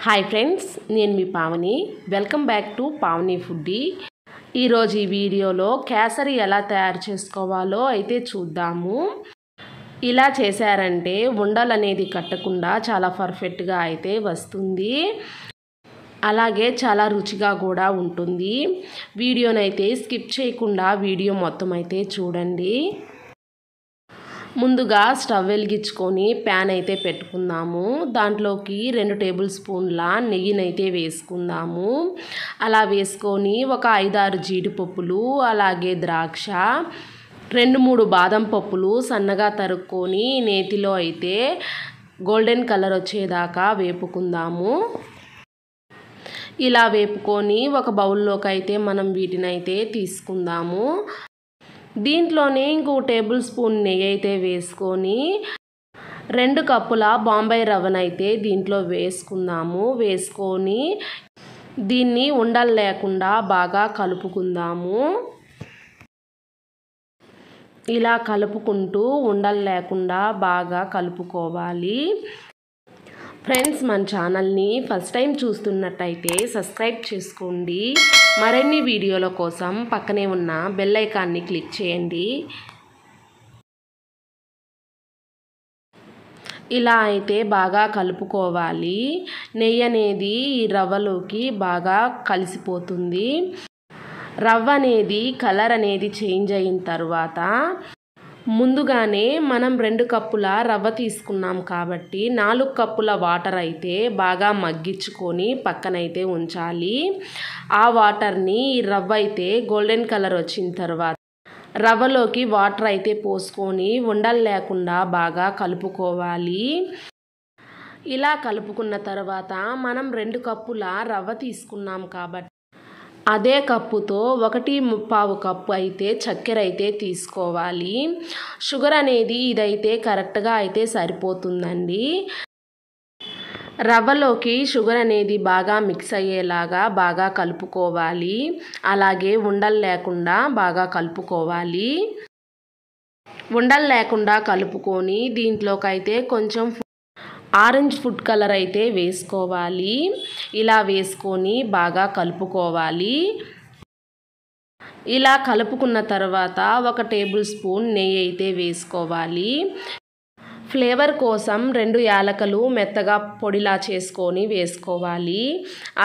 Hi friends, నేను మీ Pavani. Welcome back to Pavani foodie. ఈరోజు ఈ వీడియోలో కేసరి ఎలా తయారు చేసుకోవాలో అయితే చూద్దాము. ఇలా చేశారంటే ఉండలు అనేది కట్టకుండా చాలా పర్ఫెక్ట్గా అయితే వస్తుంది. అలాగే చాలా రుచిగా కూడా ఉంటుంది. వీడియోనైతే స్కిప్ చేయకుండా వీడియో మొత్తం అయితే చూడండి. ముందుగా స్టవ్ వెలిగించుకొని ప్యాన్ అయితే పెట్టుకుందాము. దాంట్లోకి 2 టేబుల్ స్పూన్ల నెయ్యినైతే వేసుకుందాము. అలా వేసుకొని ఒక 5-6 జీడిపప్పులు, అలాగే ద్రాక్ష, 2-3 బాదం పప్పులు సన్నగా తరుక్కొని నేతిలో అయితే గోల్డెన్ కలర్ వచ్చేదాకా వేపుకుందాము. ఇలా వేపుకొని ఒక బౌల్లోకి అయితే మనం వీటినైతే తీసుకుందాము. దీంట్లోనే ఇంకో టేబుల్ స్పూన్ నెయ్యి అయితే వేసుకొని 2 కప్పుల బాంబే రవ్వనైతే దీంట్లో వేసుకుందాము. వేసుకొని దీన్ని ఉండలు లేకుండా బాగా కలుపుకుందాము. ఇలా కలుపుకుంటూ ఉండలు లేకుండా బాగా కలుపుకోవాలి. ఫ్రెండ్స్, మన ఛానల్ని ఫస్ట్ టైం చూస్తున్నట్టయితే సబ్స్క్రైబ్ చేసుకోండి. మరిన్ని వీడియోల కోసం పక్కనే ఉన్న బెల్ ఐకాన్ని క్లిక్ చేయండి. ఇలా అయితే బాగా కలుపుకోవాలి. నెయ్యి అనేది ఈ రవ్వలోకి బాగా కలిసిపోతుంది. రవ్వ అనేది కలర్ అనేది చేంజ్ అయిన తర్వాత ముందుగానే మనం 2 కప్పుల రవ్వ తీసుకున్నాం కాబట్టి 4 కప్పుల వాటర్ అయితే బాగా మగ్గించుకొని పక్కనైతే ఉంచాలి. ఆ వాటర్ని ఈ రవ్వ అయితే గోల్డెన్ కలర్ వచ్చిన తర్వాత రవ్వలోకి వాటర్ అయితే పోసుకొని ఉండలు లేకుండా బాగా కలుపుకోవాలి. ఇలా కలుపుకున్న తర్వాత మనం 2 కప్పుల రవ్వ తీసుకున్నాం కాబట్టి అదే కప్పుతో 1.25 కప్పు అయితే చక్కెర అయితే తీసుకోవాలి. షుగర్ అనేది ఇదైతే కరెక్ట్గా అయితే సరిపోతుందండి. రవ్వలోకి షుగర్ అనేది బాగా మిక్స్ అయ్యేలాగా బాగా కలుపుకోవాలి. అలాగే ఉండలు లేకుండా బాగా కలుపుకోవాలి. ఉండలు లేకుండా కలుపుకొని దీంట్లోకి అయితే కొంచెం ఆరెంజ్ ఫుడ్ కలర్ అయితే వేసుకోవాలి. ఇలా వేసుకొని బాగా కలుపుకోవాలి. ఇలా కలుపుకున్న తర్వాత 1 టేబుల్ స్పూన్ నెయ్యి అయితే వేసుకోవాలి. ఫ్లేవర్ కోసం 2 యాలకులు మెత్తగా పొడిలా చేసుకొని వేసుకోవాలి.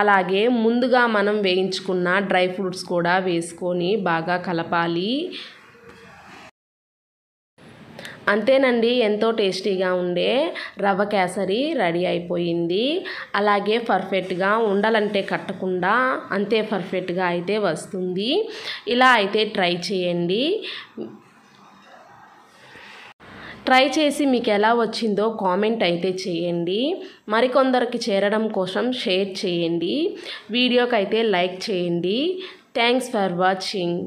అలాగే ముందుగా మనం వేయించుకున్న డ్రై ఫ్రూట్స్ కూడా వేసుకొని బాగా కలపాలి. అంతేనండి, ఎంతో టేస్టీగా ఉండే రవ్వ కేసరి రెడీ అయిపోయింది. అలాగే పర్ఫెక్ట్గా ఉండలంటే కట్టకుండా అంతే పర్ఫెక్ట్గా అయితే వస్తుంది. ఇలా అయితే ట్రై చేయండి. ట్రై చేసి మీకు ఎలా వచ్చిందో కామెంట్ అయితే చేయండి. మరికొందరికి చేరడం కోసం షేర్ చేయండి. వీడియోకి అయితే లైక్ చేయండి. Thanks for watching.